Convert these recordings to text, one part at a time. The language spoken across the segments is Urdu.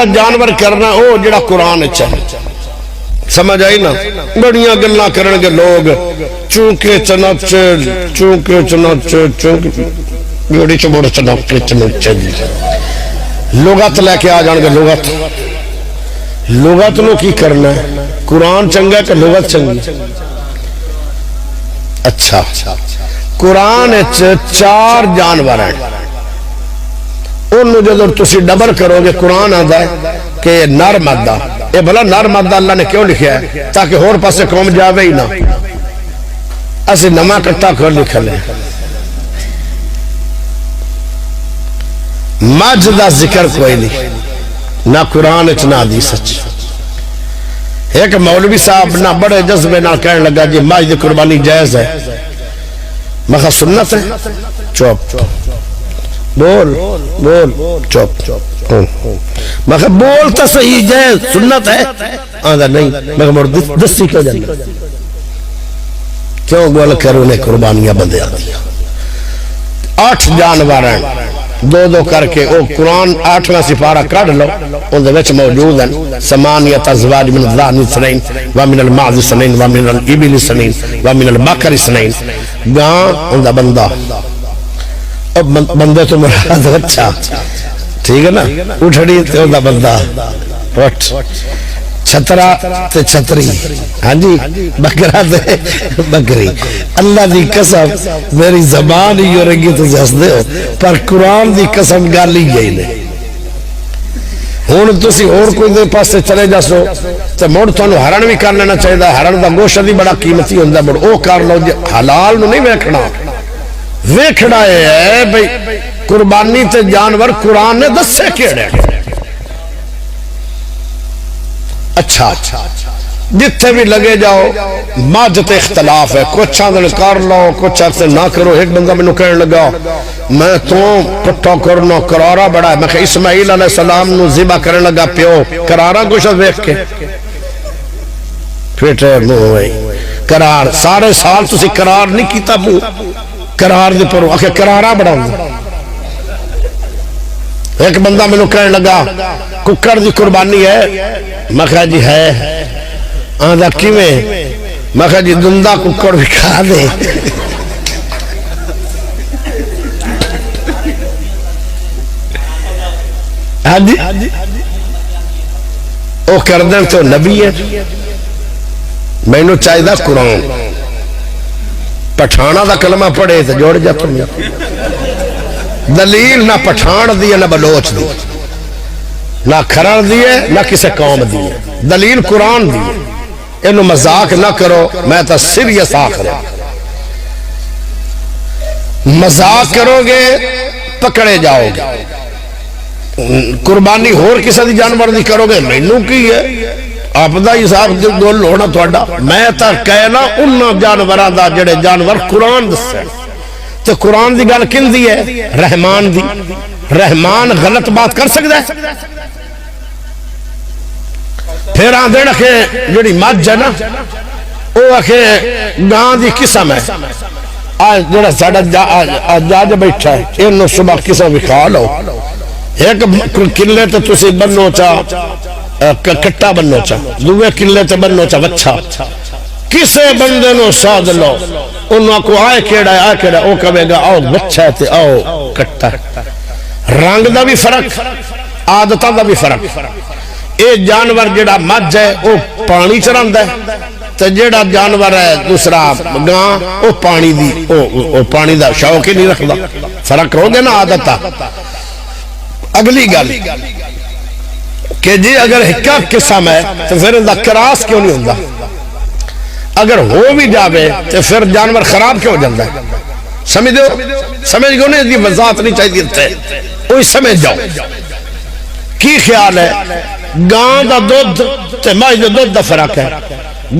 میرا جانور کرنا او جڑا قرآن چاہے سمجھ آئی نا بڑیاں گلہ کرن گے لوگ چونکہ چنچ جوڑی چموڑ چنچ لغت لے کے آ جان گے لغت نو کی کرنا ہے قرآن چنگا کہ لغت چنگی اچھا قرآن 4 جانور ہیں انہوں جدر تسی ڈبر کرو گے قرآن آدھا ہے کہ نر مادہ اے بھلا نر مادہ اللہ نے کیوں لکھیا ہے تاکہ ہور پاسے قوم جاوے ہی نہ ایسے نما کٹا کر لکھا لیں مجھ دا ذکر کوئی نہیں نہ قرآن نہ حدیث سچ ایک مولوی صاحب نہ بڑے جذبے نہ کہنے لگا جی مجھ دی قربانی جائز ہے میں کہا سنت ہے چوپ بول چوپ میں کہا بول تا صحیح جائز سنت ہے آدھا نہیں میں کہا مر دستی کیوں جانا کیوں گول کرو نے قربانیاں بندے آتی 8 جانور ہیں 2 کر کے او قرآن 8واں سپارہ کڑ لو ان دے وچ موجود ہیں ثمانیۃ ازواج من الضأن اثنین ومن المعز اثنین ومن الابل اثنین ومن البقر اثنین گاں ان دا بندہ اب بندے تو مراد اچھا ٹھیک ہے نا اٹھڑی تے ان دا بندہ اٹھ چھترا تے چھتری ہاں جی بکرا تے بکری اللہ دی قسم میری زبان ہی ہو رہی تو جس دے ہو پر قرآن دی قسم گالی گئی نے ہون تسی اور کوئی دے پاس سے چلے جاسو تے موڑ تو انہوں ہرن بھی کر لینا چاہیے دا ہرن دا گوشت بھی بڑا قیمتی ہوندہ موڑ او کر لو حلال نو نہیں ویکھنا ہے بھئی قربانی تے جانور قرآن نے دس سے کیڑے اچھا جتھے بھی لگے جاؤ ماجت اختلاف ہے کچھ آدھے کر لو کچھ ایسے نہ کرو ایک بندہ میں کہنے لگا میں تو پٹھا کرنا کرارا بڑا ہے میں کہ اسماعیل علیہ السلام نو ذبح کرنے لگا پیو کرارا گوشت دیکھ کے پھیٹے نو ہوئی قرار سارے سال تسی قرار نہیں کیتا بو قرار دے پرو آکھے کرارا بڑا ہوں ایک بندہ میں کہنے لگا ککڑ دی قربانی ہے میں کہا جی ہے آدھا کیویں میں کہا جی دندہ ککڑ بھی کھا دے ہاں جی او کردن تو نبی ہے میں نو چاہی دا قرآن پٹھانا دا کلمہ پڑھے تو جوڑ جاتا ہوں دلیل نہ پٹھان دیئے نہ بلوچ دیئے نہ کھرر دیئے نہ کسے قوم دیئے دلیل قرآن دیئے انہوں مذاق نہ کرو میں تا سیریس آخر مذاق کرو گے پکڑے جاؤ گے قربانی ہور کسے دی جانور دی کرو گے مینوں کی ہے آپ دا حساب دول ہونا تھوڑا میں تا کہنا انہاں جانوران دا جڑے جانور قرآن دسے تو قرآن دی گل کن دی ہے رحمان دی رحمان غلط بات کر سکتا ہے پھر آدھے رکھے جڑی مجھ ہے نا وہ رکھے گاں دی قسم ہے آج جڑا ساڑا جاج بیٹھا ہے انہوں صبح قسم بھی کھا لو ایک کلے تو تسی بنو چاہ کٹا بنو چاہ دوے کلے تو بنو چاہ وچھا کسے بندے نو ساد لو انہوں کو آئے کیڑا ہے او کہے گا آؤ بچہ تے آؤ کٹا رنگ دا بھی فرق عادتہ دا بھی فرق اے جانور جڑا مجھ ہے او پانی چرند ہے تے جڑا جانور ہے دوسرا گاں او پانی دی او پانی دا شوق ہی نہیں رکھدا فرق ہو گیا نا عادتہ اگلی گل کہ جی اگر ہکا قسم ہے تو پھر اندہ کراس کیوں نہیں ہوندہ اگر ہو بھی جاوے تو پھر جانور خراب کیوں جلدہ ہے سمجھ دو سمجھ گو نہیں دی وضاحت نہیں چاہیے تھے وہی سمجھ جاؤ کی خیال ہے گاں دا دودھ تے مائی دے دودھ دا فرق ہے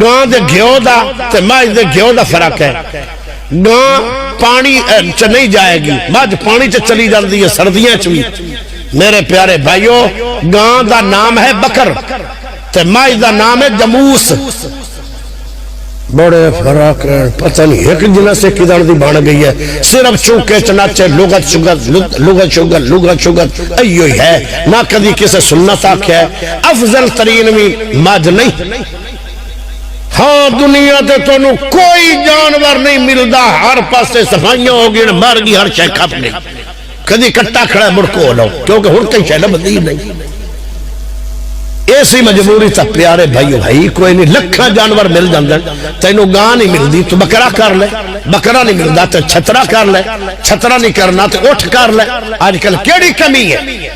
گاں دے گھیو دا تے مائی دے گھیو دا فرق ہے گاں پانی چ نہیں جائے گی مجھ پانی چ چلی جلدی ہے سردیاں چوی میرے پیارے بھائیو گاں دا نام ہے بکر تے مائی دا نام ہے جموس بڑے فرق ہیں، پتہ نہیں ایک جنہ سے کدھر دی بان گئی ہے، صرف چونکے چناچے لغت شگت لغت شگت لغت شگت ایو ہی ہے، نہ کدی کسے سنت آکھیا ہے۔ افضل ترین بھی مجھ نہیں، ہاں دنیا تے تو نو کوئی جانور نہیں ملدا، ہر پاسے صفائیاں ہو گئی، مر گئی ہر شے کھپ گئی، کدی کٹا کھڑا مڑکو لو، کیونکہ ہر کئی شے لبدی نہیں۔ ایسی مجبوری تا پیارے بھائیو بھائی کوئی نہیں، لکھاں جانور مل جاندن، تینوں گاں نہیں مل دی تو بکرا کر لے، بکرا نہیں ملدا تو چھترا کر لے، چھترا نہیں کرنا تو اٹھ کر لے۔ آج کل کیڑی کمی ہے؟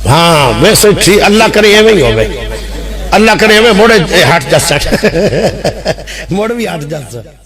ہاں ویسے تھی اللہ کرے ایویں ہی ہوئے، اللہ کرے ایویں موڑے ہٹ جا سٹ موڑ بھی ہٹ جا سٹ۔